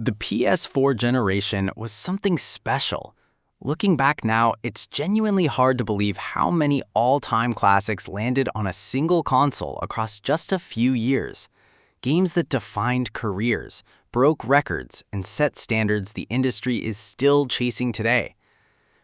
The PS4 generation was something special. Looking back now, it's genuinely hard to believe how many all-time classics landed on a single console across just a few years. Games that defined careers, broke records, and set standards the industry is still chasing today.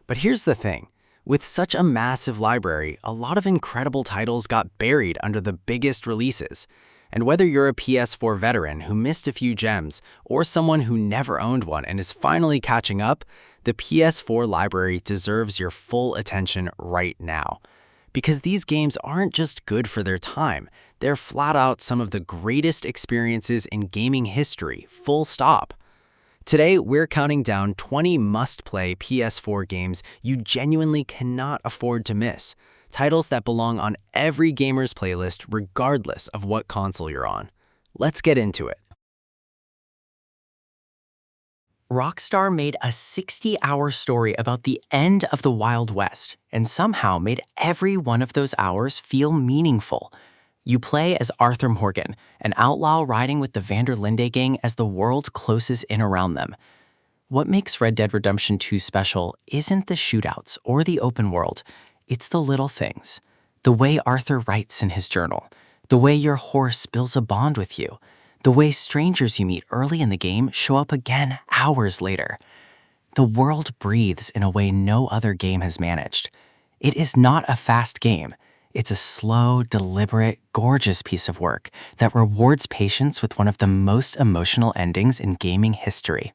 But here's the thing. With such a massive library, a lot of incredible titles got buried under the biggest releases. And whether you're a PS4 veteran who missed a few gems or someone who never owned one and is finally catching up, the PS4 library deserves your full attention right now. Because these games aren't just good for their time, they're flat out some of the greatest experiences in gaming history, full stop. Today, we're counting down 20 must-play PS4 games you genuinely cannot afford to miss. Titles that belong on every gamer's playlist regardless of what console you're on. Let's get into it. Rockstar made a 60-hour story about the end of the Wild West and somehow made every one of those hours feel meaningful. You play as Arthur Morgan, an outlaw riding with the Van der Linde gang as the world closes in around them. What makes Red Dead Redemption 2 special isn't the shootouts or the open world. It's the little things. The way Arthur writes in his journal. The way your horse builds a bond with you. The way strangers you meet early in the game show up again hours later. The world breathes in a way no other game has managed. It is not a fast game. It's a slow, deliberate, gorgeous piece of work that rewards patience with one of the most emotional endings in gaming history.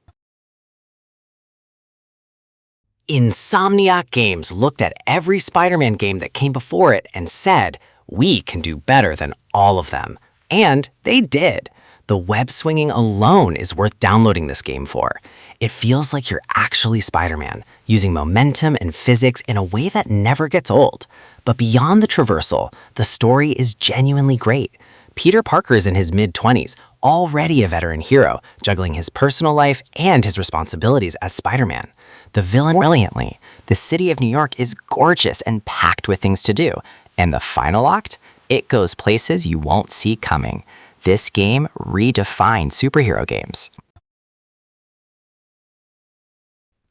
Insomniac Games looked at every Spider-Man game that came before it and said, "We can do better than all of them." And they did. The web swinging alone is worth downloading this game for. It feels like you're actually Spider-Man, using momentum and physics in a way that never gets old. But beyond the traversal, the story is genuinely great. Peter Parker is in his mid-20s, already a veteran hero, juggling his personal life and his responsibilities as Spider-Man. The villain brilliantly. The city of New York is gorgeous and packed with things to do. And the final act? It goes places you won't see coming. This game redefined superhero games.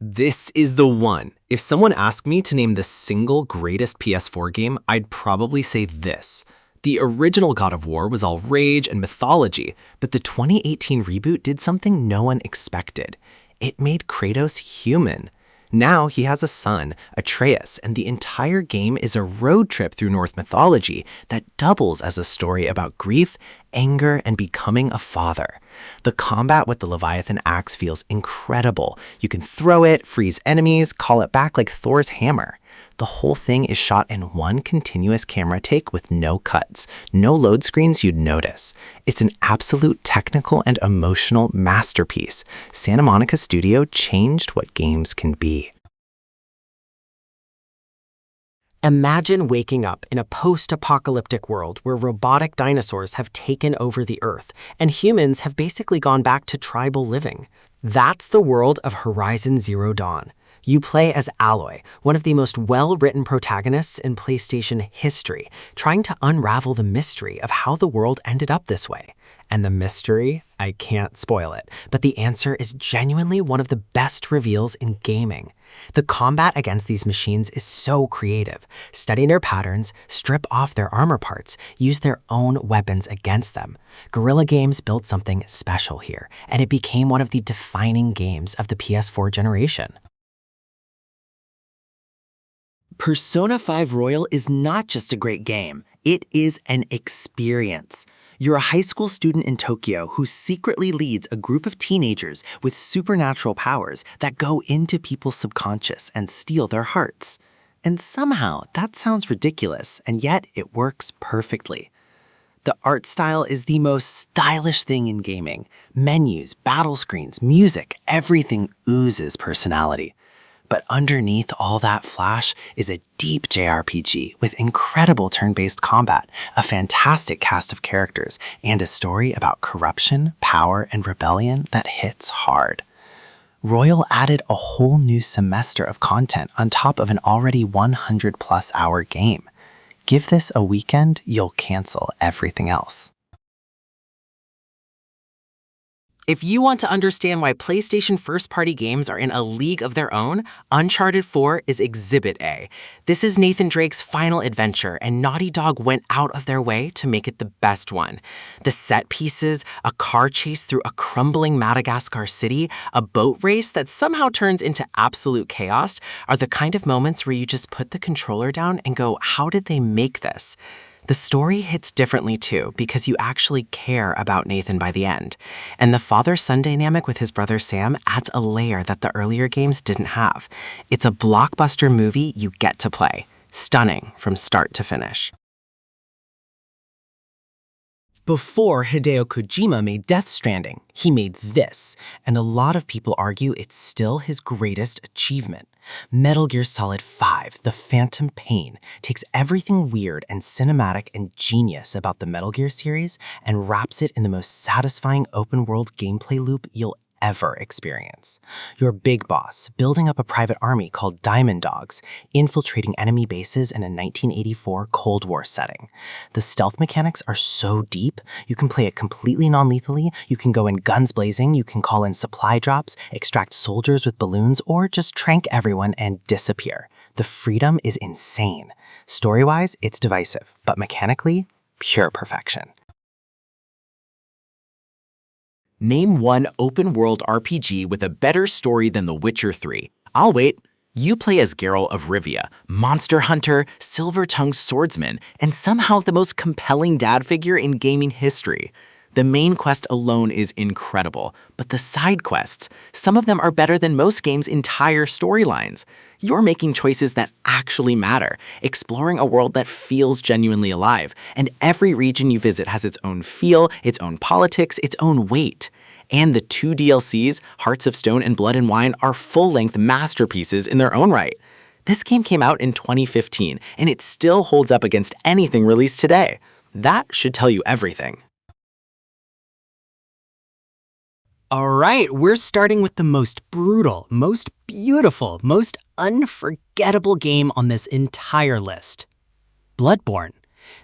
This is the one. If someone asked me to name the single greatest PS4 game, I'd probably say this. The original God of War was all rage and mythology, but the 2018 reboot did something no one expected. It made Kratos human. Now he has a son, Atreus, and the entire game is a road trip through Norse mythology that doubles as a story about grief, anger, and becoming a father. The combat with the Leviathan axe feels incredible. You can throw it, freeze enemies, call it back like Thor's hammer. The whole thing is shot in one continuous camera take with no cuts, no load screens you'd notice. It's an absolute technical and emotional masterpiece. Santa Monica Studio changed what games can be. Imagine waking up in a post-apocalyptic world where robotic dinosaurs have taken over the Earth and humans have basically gone back to tribal living. That's the world of Horizon Zero Dawn. You play as Aloy, one of the most well-written protagonists in PlayStation history, trying to unravel the mystery of how the world ended up this way. And the mystery, I can't spoil it, but the answer is genuinely one of the best reveals in gaming. The combat against these machines is so creative. Study their patterns, strip off their armor parts, use their own weapons against them. Guerrilla Games built something special here, and it became one of the defining games of the PS4 generation. Persona 5 Royal is not just a great game, it is an experience. You're a high school student in Tokyo who secretly leads a group of teenagers with supernatural powers that go into people's subconscious and steal their hearts. And somehow, that sounds ridiculous, and yet it works perfectly. The art style is the most stylish thing in gaming. Menus, battle screens, music, everything oozes personality. But underneath all that flash is a deep JRPG with incredible turn-based combat, a fantastic cast of characters, and a story about corruption, power, and rebellion that hits hard. Royal added a whole new semester of content on top of an already 100+ hour game. Give this a weekend, you'll cancel everything else. If you want to understand why PlayStation first-party games are in a league of their own, Uncharted 4 is Exhibit A. This is Nathan Drake's final adventure, and Naughty Dog went out of their way to make it the best one. The set pieces, a car chase through a crumbling Madagascar city, a boat race that somehow turns into absolute chaos, are the kind of moments where you just put the controller down and go, how did they make this? The story hits differently too, because you actually care about Nathan by the end. And the father-son dynamic with his brother Sam adds a layer that the earlier games didn't have. It's a blockbuster movie you get to play. Stunning from start to finish. Before Hideo Kojima made Death Stranding, he made this, and a lot of people argue it's still his greatest achievement. Metal Gear Solid 5, The Phantom Pain, takes everything weird and cinematic and genius about the Metal Gear series and wraps it in the most satisfying open-world gameplay loop you'll ever experience. Your big boss, building up a private army called Diamond Dogs, infiltrating enemy bases in a 1984 Cold War setting. The stealth mechanics are so deep, you can play it completely non-lethally, you can go in guns blazing, you can call in supply drops, extract soldiers with balloons, or just trank everyone and disappear. The freedom is insane. Story-wise, it's divisive, but mechanically, pure perfection. Name one open-world RPG with a better story than The Witcher 3. I'll wait. You play as Geralt of Rivia, monster hunter, silver-tongued swordsman, and somehow the most compelling dad figure in gaming history. The main quest alone is incredible, but the side quests, some of them are better than most games' entire storylines. You're making choices that actually matter, exploring a world that feels genuinely alive, and every region you visit has its own feel, its own politics, its own weight. And the 2 DLCs, Hearts of Stone and Blood and Wine, are full-length masterpieces in their own right. This game came out in 2015, and it still holds up against anything released today. That should tell you everything. All right, we're starting with the most brutal, most beautiful, most unforgettable game on this entire list. Bloodborne.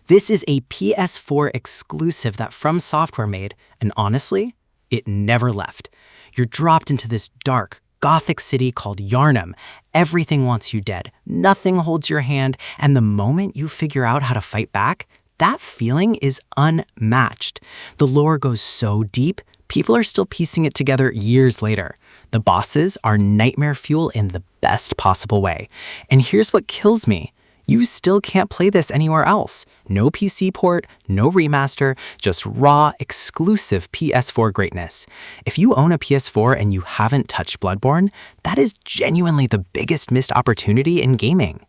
This is a PS4 exclusive that From Software made, and honestly, it never left. You're dropped into this dark, gothic city called Yharnam. Everything wants you dead, nothing holds your hand, and the moment you figure out how to fight back, that feeling is unmatched. The lore goes so deep, people are still piecing it together years later. The bosses are nightmare fuel in the best possible way. And here's what kills me. You still can't play this anywhere else. No PC port, no remaster, just raw, exclusive PS4 greatness. If you own a PS4 and you haven't touched Bloodborne, that is genuinely the biggest missed opportunity in gaming.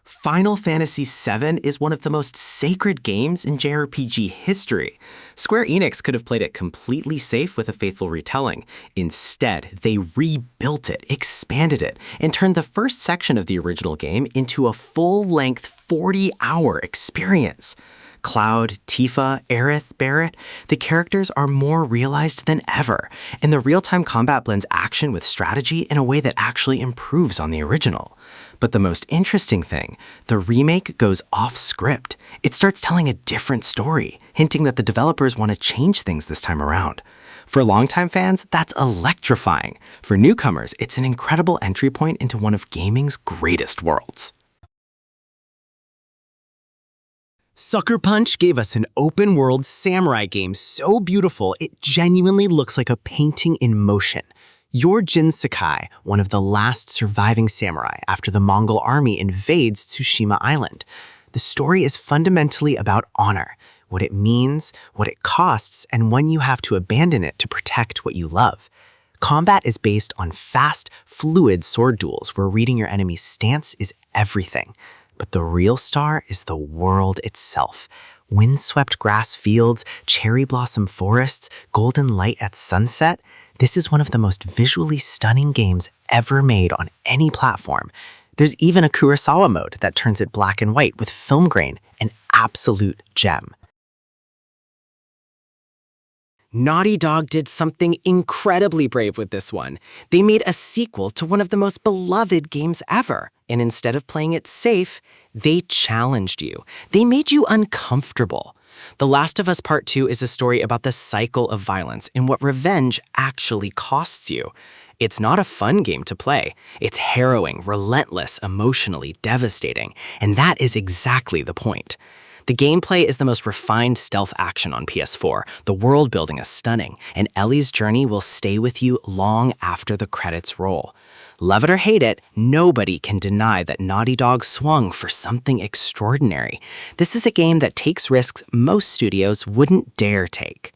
Final Fantasy VII is one of the most sacred games in JRPG history. Square Enix could have played it completely safe with a faithful retelling. Instead, they rebuilt it, expanded it, and turned the first section of the original game into a full-length 40-hour experience. Cloud, Tifa, Aerith, Barret, the characters are more realized than ever, and the real-time combat blends action with strategy in a way that actually improves on the original. But the most interesting thing, the remake goes off script. It starts telling a different story, hinting that the developers want to change things this time around. For longtime fans, that's electrifying. For newcomers, it's an incredible entry point into one of gaming's greatest worlds. Sucker Punch gave us an open-world samurai game so beautiful it genuinely looks like a painting in motion. You're Jin Sakai, one of the last surviving samurai after the Mongol army invades Tsushima Island. The story is fundamentally about honor, what it means, what it costs, and when you have to abandon it to protect what you love. Combat is based on fast, fluid sword duels where reading your enemy's stance is everything. But the real star is the world itself. Windswept grass fields, cherry blossom forests, golden light at sunset. This is one of the most visually stunning games ever made on any platform. There's even a Kurosawa mode that turns it black and white with film grain, an absolute gem. Naughty Dog did something incredibly brave with this one. They made a sequel to one of the most beloved games ever, and instead of playing it safe, they challenged you. They made you uncomfortable. The Last of Us Part 2 is a story about the cycle of violence and what revenge actually costs you. It's not a fun game to play. It's harrowing, relentless, emotionally devastating, and that is exactly the point. The gameplay is the most refined stealth action on PS4, the world building is stunning, and Ellie's journey will stay with you long after the credits roll. Love it or hate it, nobody can deny that Naughty Dog swung for something extraordinary. This is a game that takes risks most studios wouldn't dare take.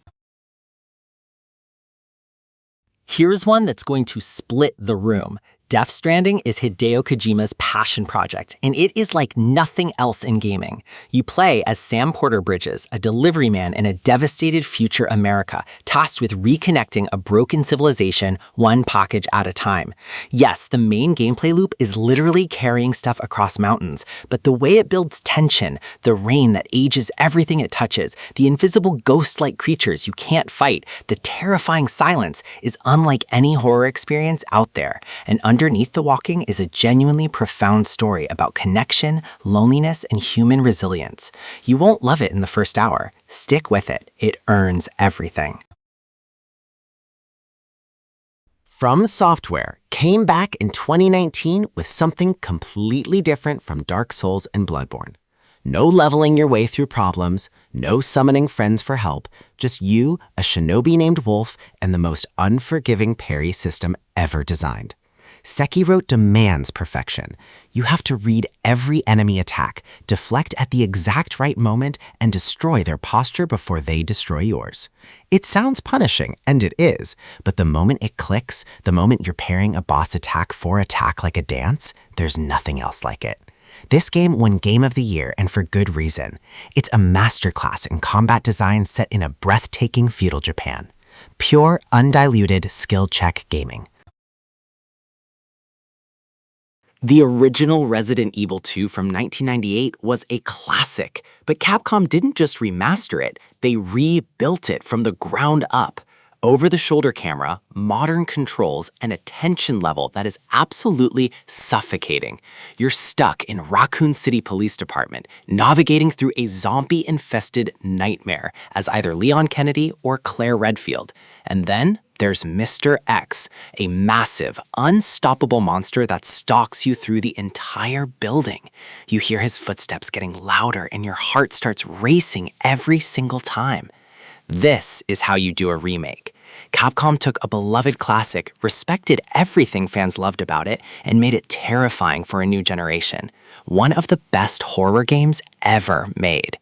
Here's one that's going to split the room. Death Stranding is Hideo Kojima's passion project, and it is like nothing else in gaming. You play as Sam Porter Bridges, a delivery man in a devastated future America, tasked with reconnecting a broken civilization one package at a time. Yes, the main gameplay loop is literally carrying stuff across mountains, but the way it builds tension, the rain that ages everything it touches, the invisible ghost-like creatures you can't fight, the terrifying silence is unlike any horror experience out there. And underneath the walking is a genuinely profound story about connection, loneliness, and human resilience. You won't love it in the first hour. Stick with it. It earns everything. From Software came back in 2019 with something completely different from Dark Souls and Bloodborne. No leveling your way through problems, no summoning friends for help, just you, a shinobi named Wolf, and the most unforgiving parry system ever designed. Sekiro demands perfection. You have to read every enemy attack, deflect at the exact right moment, and destroy their posture before they destroy yours. It sounds punishing, and it is, but the moment it clicks, the moment you're pairing a boss attack for attack like a dance, there's nothing else like it. This game won Game of the Year, and for good reason. It's a masterclass in combat design set in a breathtaking feudal Japan. Pure, undiluted skill check gaming. The original Resident Evil 2 from 1998 was a classic, but Capcom didn't just remaster it, they rebuilt it from the ground up. Over-the-shoulder camera, modern controls, and a tension level that is absolutely suffocating. You're stuck in Raccoon City Police Department, navigating through a zombie-infested nightmare as either Leon Kennedy or Claire Redfield. And then there's Mr. X, a massive, unstoppable monster that stalks you through the entire building. You hear his footsteps getting louder and your heart starts racing every single time. This is how you do a remake. Capcom took a beloved classic, respected everything fans loved about it, and made it terrifying for a new generation. One of the best horror games ever made.